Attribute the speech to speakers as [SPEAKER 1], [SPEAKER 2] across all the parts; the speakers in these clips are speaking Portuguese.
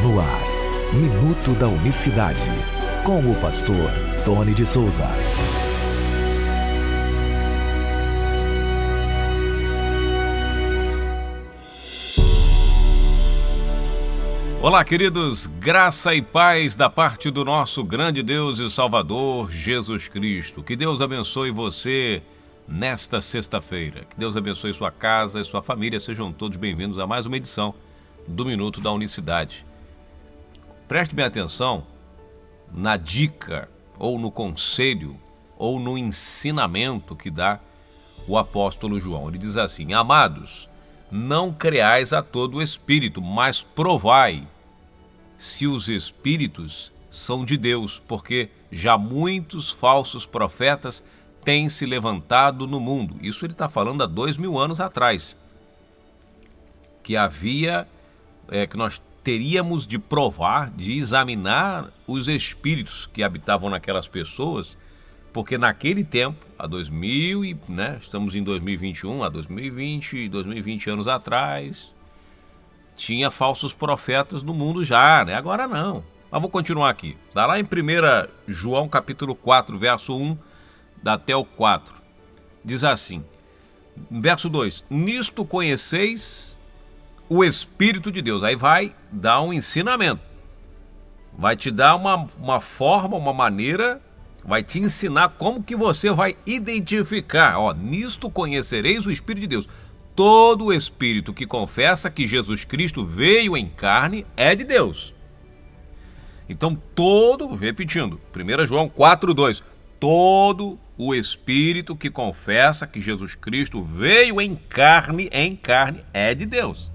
[SPEAKER 1] No ar, Minuto da Unicidade, com o pastor Tony de Souza.
[SPEAKER 2] Olá, queridos, graça e paz da parte do nosso grande Deus e Salvador, Jesus Cristo. Que Deus abençoe você nesta sexta-feira. Que Deus abençoe sua casa e sua família. Sejam todos bem-vindos a mais uma edição do Minuto da Unicidade. Preste bem atenção na dica, ou no conselho, ou no ensinamento que dá o apóstolo João. Ele diz assim: amados, não creais a todo espírito, mas provai se os espíritos são de Deus, porque já muitos falsos profetas têm se levantado no mundo. Isso ele está falando há 2000 anos atrás, que que nós teríamos de provar, de examinar os espíritos que habitavam naquelas pessoas, porque naquele tempo, há 2000 estamos em 2021, há 2020 anos atrás, tinha falsos profetas no mundo já, né? Agora não. Mas vou continuar aqui. Está lá em 1 João capítulo 4, verso 1 até o 4. Diz assim, verso 2, nisto conheceis o Espírito de Deus. Aí vai dar um ensinamento. Vai te dar uma forma, uma maneira, vai te ensinar como que você vai identificar. Nisto conhecereis o Espírito de Deus. Todo espírito que confessa que Jesus Cristo veio em carne é de Deus. Então, repetindo, 1 João 4,2, todo o espírito que confessa que Jesus Cristo veio em carne é de Deus.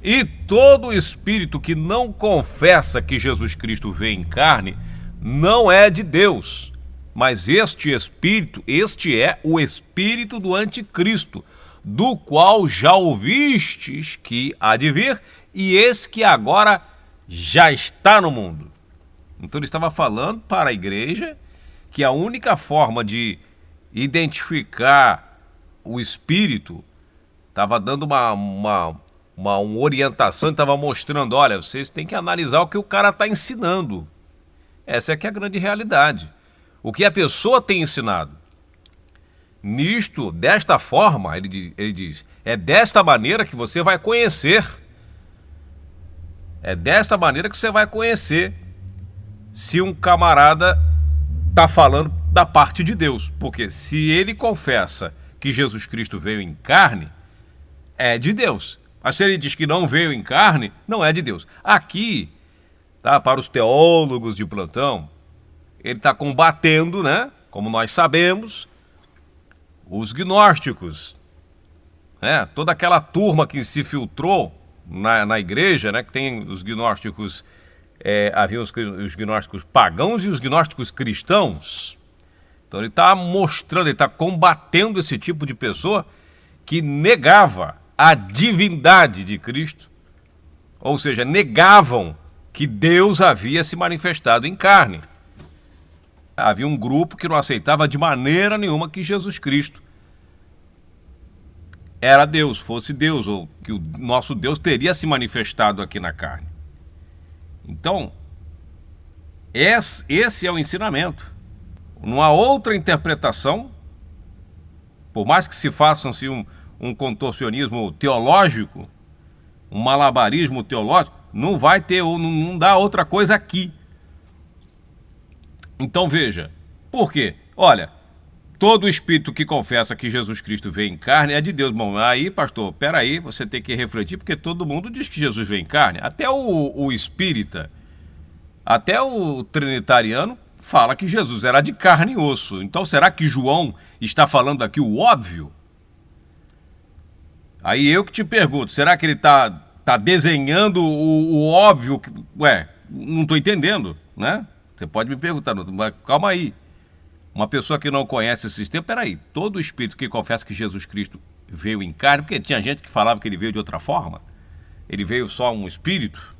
[SPEAKER 2] E todo espírito que não confessa que Jesus Cristo veio em carne não é de Deus. Mas este é o espírito do anticristo, do qual já ouvistes que há de vir, e esse que agora já está no mundo. Então ele estava falando para a igreja que a única forma de identificar o espírito, estava dando uma orientação, estava mostrando, olha, vocês têm que analisar o que o cara está ensinando. Essa é que é a grande realidade. O que a pessoa tem ensinado. Nisto, desta forma, ele diz, é desta maneira que você vai conhecer. É desta maneira que você vai conhecer se um camarada está falando da parte de Deus. Porque se ele confessa que Jesus Cristo veio em carne, é de Deus. Mas se ele diz que não veio em carne, não é de Deus. Aqui, para os teólogos de plantão, ele está combatendo, como nós sabemos, os gnósticos, toda aquela turma que se filtrou na igreja, que tem os gnósticos, havia os gnósticos pagãos e os gnósticos cristãos. Então ele está mostrando, ele está combatendo esse tipo de pessoa que negava a divindade de Cristo, ou seja, negavam que Deus havia se manifestado em carne. Havia um grupo que não aceitava de maneira nenhuma que Jesus Cristo era Deus, fosse Deus, ou que o nosso Deus teria se manifestado aqui na carne. Então, esse é o ensinamento. Numa outra interpretação, por mais que se faça um contorcionismo teológico, um malabarismo teológico, não vai ter, não dá outra coisa aqui. Então veja, por quê? Olha, todo espírito que confessa que Jesus Cristo veio em carne é de Deus. Bom, aí, pastor, peraí, você tem que refletir, porque todo mundo diz que Jesus veio em carne. Até o espírita, até o trinitariano fala que Jesus era de carne e osso. Então será que João está falando aqui o óbvio? Aí eu que te pergunto, será que ele está desenhando o óbvio? Não estou entendendo, Você pode me perguntar, mas calma aí. Uma pessoa que não conhece esse sistema, peraí, todo espírito que confessa que Jesus Cristo veio em carne, porque tinha gente que falava que ele veio de outra forma, ele veio só um espírito.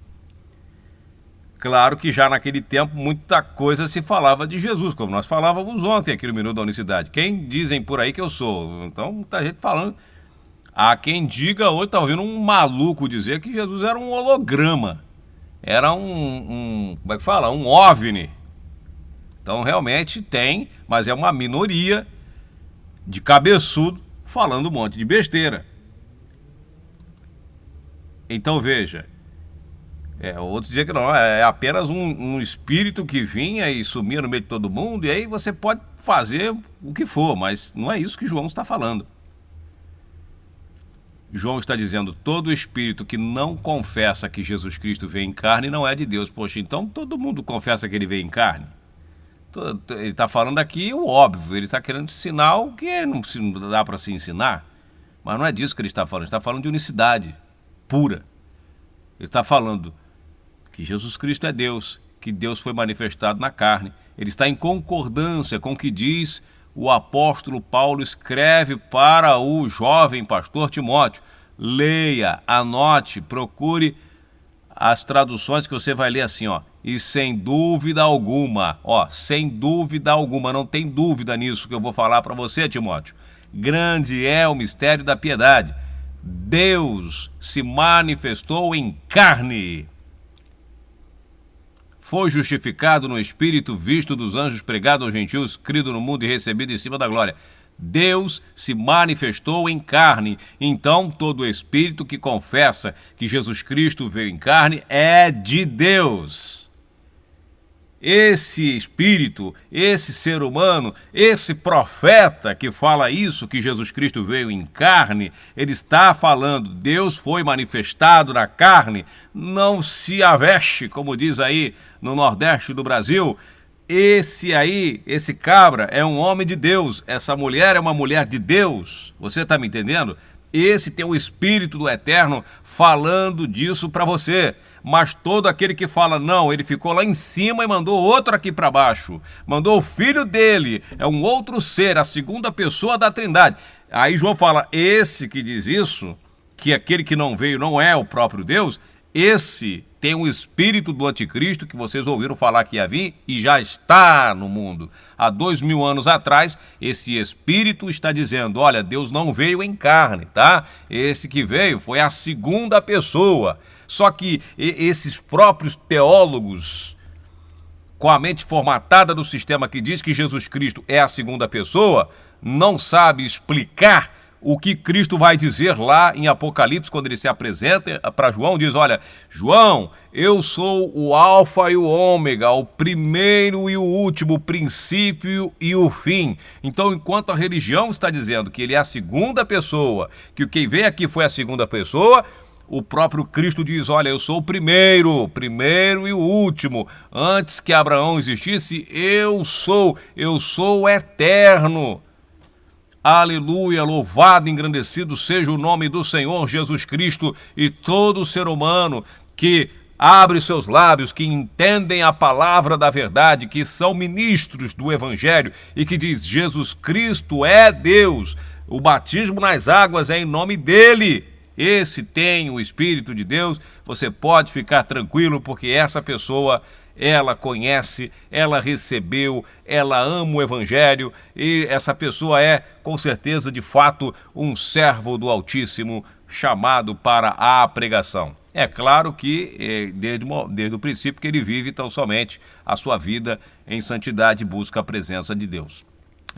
[SPEAKER 2] Claro que já naquele tempo muita coisa se falava de Jesus, como nós falávamos ontem aqui no Minuto da Unicidade. Quem dizem por aí que eu sou? Então muita gente falando. Há quem diga, hoje está ouvindo um maluco dizer que Jesus era um holograma. era como é que fala? Um OVNI. Então realmente tem, mas é uma minoria de cabeçudo falando um monte de besteira. Então veja, outros dizem que não, é apenas um espírito que vinha e sumia no meio de todo mundo, e aí você pode fazer o que for, mas não é isso que João está falando. João está dizendo, todo espírito que não confessa que Jesus Cristo veio em carne não é de Deus. Poxa, então todo mundo confessa que ele veio em carne? Ele está falando aqui o óbvio, ele está querendo ensinar o que não dá para se ensinar, mas não é disso que ele está falando, ele está falando de unicidade pura. Ele está falando que Jesus Cristo é Deus, que Deus foi manifestado na carne. Ele está em concordância com o que diz o apóstolo Paulo, escreve para o jovem pastor Timóteo. Leia, anote, procure as traduções que você vai ler assim, e sem dúvida alguma, sem dúvida alguma, não tem dúvida nisso que eu vou falar para você, Timóteo. Grande é o mistério da piedade. Deus se manifestou em carne. Foi justificado no Espírito, visto dos anjos, pregado aos gentios, crido no mundo e recebido em cima da glória. Deus se manifestou em carne. Então, todo espírito que confessa que Jesus Cristo veio em carne é de Deus. Esse espírito, esse ser humano, esse profeta que fala isso, que Jesus Cristo veio em carne, ele está falando, Deus foi manifestado na carne, não se aveste, como diz aí no Nordeste do Brasil. Esse cabra é um homem de Deus, essa mulher é uma mulher de Deus, você está me entendendo? Esse tem o Espírito do Eterno falando disso para você. Mas todo aquele que fala, não, ele ficou lá em cima e mandou outro aqui para baixo. Mandou o filho dele, é um outro ser, a segunda pessoa da Trindade. Aí João fala, esse que diz isso, que aquele que não veio não é o próprio Deus, esse tem o espírito do anticristo que vocês ouviram falar que ia vir e já está no mundo. Há 2000 anos atrás, esse espírito está dizendo, olha, Deus não veio em carne, tá? Esse que veio foi a segunda pessoa. Só que esses próprios teólogos, com a mente formatada do sistema que diz que Jesus Cristo é a segunda pessoa, não sabe explicar o que Cristo vai dizer lá em Apocalipse, quando ele se apresenta para João, diz, olha, João, eu sou o alfa e o ômega, o primeiro e o último, o princípio e o fim. Então, enquanto a religião está dizendo que ele é a segunda pessoa, que quem veio aqui foi a segunda pessoa, o próprio Cristo diz, olha, eu sou o primeiro e o último. Antes que Abraão existisse, eu sou eterno. Aleluia, louvado e engrandecido seja o nome do Senhor Jesus Cristo, e todo ser humano que abre seus lábios, que entendem a palavra da verdade, que são ministros do Evangelho e que diz Jesus Cristo é Deus, o batismo nas águas é em nome dele. Esse tem o Espírito de Deus, você pode ficar tranquilo, porque essa pessoa, ela conhece, ela recebeu, ela ama o Evangelho, e essa pessoa é, com certeza, de fato, um servo do Altíssimo chamado para a pregação. É claro que, desde o princípio, que ele vive tão somente a sua vida em santidade e busca a presença de Deus.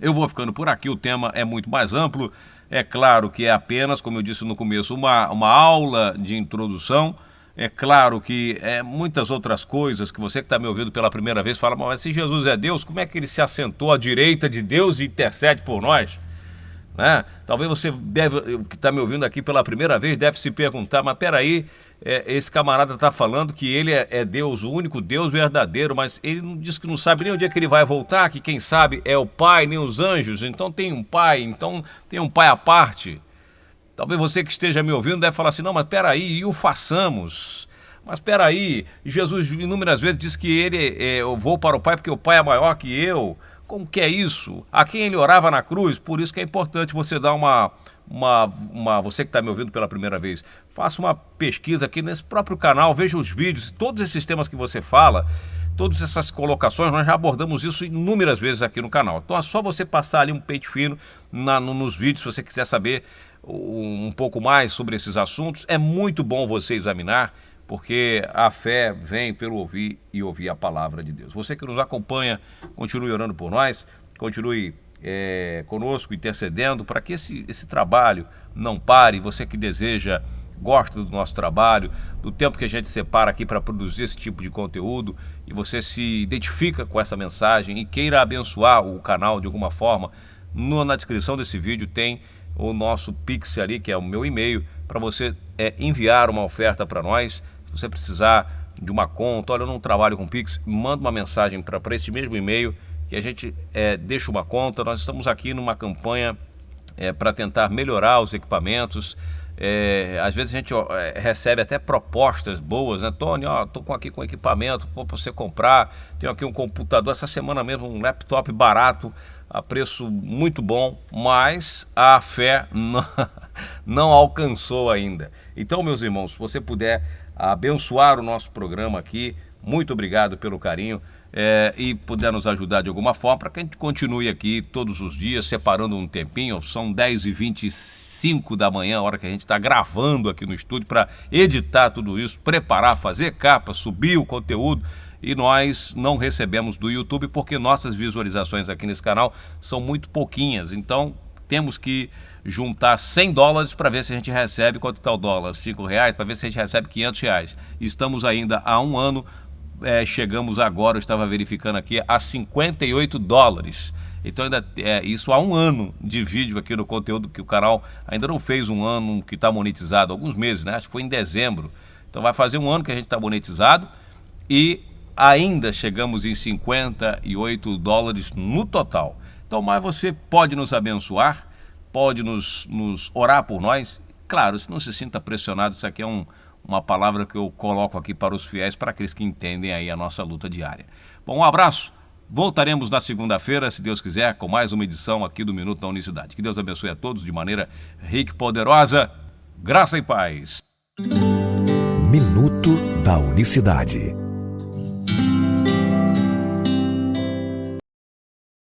[SPEAKER 2] Eu vou ficando por aqui, o tema é muito mais amplo. É claro que é apenas, como eu disse no começo, uma aula de introdução. É claro que muitas outras coisas que você que está me ouvindo pela primeira vez fala, mas se Jesus é Deus, como é que ele se assentou à direita de Deus e intercede por nós? Né? Talvez você que está me ouvindo aqui pela primeira vez deve se perguntar, mas peraí, esse camarada está falando que ele é Deus, o único Deus verdadeiro, mas ele não diz que não sabe nem onde é que ele vai voltar, que quem sabe é o Pai, nem os anjos, então tem um Pai à parte. Talvez você que esteja me ouvindo deve falar assim, não, mas peraí, e o façamos? Mas peraí, Jesus inúmeras vezes diz que eu vou para o Pai porque o Pai é maior que eu. Como que é isso? A quem ele orava na cruz? Por isso que é importante você dar você que está me ouvindo pela primeira vez, faça uma pesquisa aqui nesse próprio canal, veja os vídeos, todos esses temas que você fala, todas essas colocações, nós já abordamos isso inúmeras vezes aqui no canal. Então é só você passar ali um pente fino nos vídeos, se você quiser saber um pouco mais sobre esses assuntos. É muito bom você examinar, porque a fé vem pelo ouvir e ouvir a palavra de Deus. Você que nos acompanha, continue orando por nós, continue conosco, intercedendo, para que esse trabalho não pare. Você que deseja, gosta do nosso trabalho, do tempo que a gente separa aqui para produzir esse tipo de conteúdo, e você se identifica com essa mensagem e queira abençoar o canal de alguma forma, na descrição desse vídeo tem o nosso Pix ali, que é o meu e-mail, para você enviar uma oferta para nós. Se você precisar de uma conta, olha, eu não trabalho com Pix, manda uma mensagem para esse mesmo e-mail, que a gente deixa uma conta. Nós estamos aqui numa campanha para tentar melhorar os equipamentos. Às vezes a gente recebe até propostas boas, né? Tony, estou aqui com equipamento para você comprar, tenho aqui um computador, essa semana mesmo um laptop barato, a preço muito bom, mas a fé não alcançou ainda. Então, meus irmãos, se você puder abençoar o nosso programa aqui, muito obrigado pelo carinho, e puder nos ajudar de alguma forma, para que a gente continue aqui todos os dias, separando um tempinho. São 10h25 da manhã, a hora que a gente está gravando aqui no estúdio, para editar tudo isso, preparar, fazer capa, subir o conteúdo. E nós não recebemos do YouTube porque nossas visualizações aqui nesse canal são muito pouquinhas. Então temos que juntar $100 para ver se a gente recebe, quanto está o dólar? R$5, para ver se a gente recebe R$500. Estamos ainda há um ano, chegamos agora, eu estava verificando aqui, a $58. Então ainda isso há um ano de vídeo aqui no conteúdo, que o canal ainda não fez um ano que está monetizado, alguns meses, né? Acho que foi em dezembro. Então vai fazer um ano que a gente está monetizado e ainda chegamos em $58 no total. Então, mas você pode nos abençoar, pode nos orar por nós. Claro, se não se sinta pressionado, isso aqui é uma palavra que eu coloco aqui para os fiéis, para aqueles que entendem aí a nossa luta diária. Bom, um abraço. Voltaremos na segunda-feira, se Deus quiser, com mais uma edição aqui do Minuto da Unicidade. Que Deus abençoe a todos de maneira rica e poderosa. Graça e paz.
[SPEAKER 1] Minuto da Unicidade.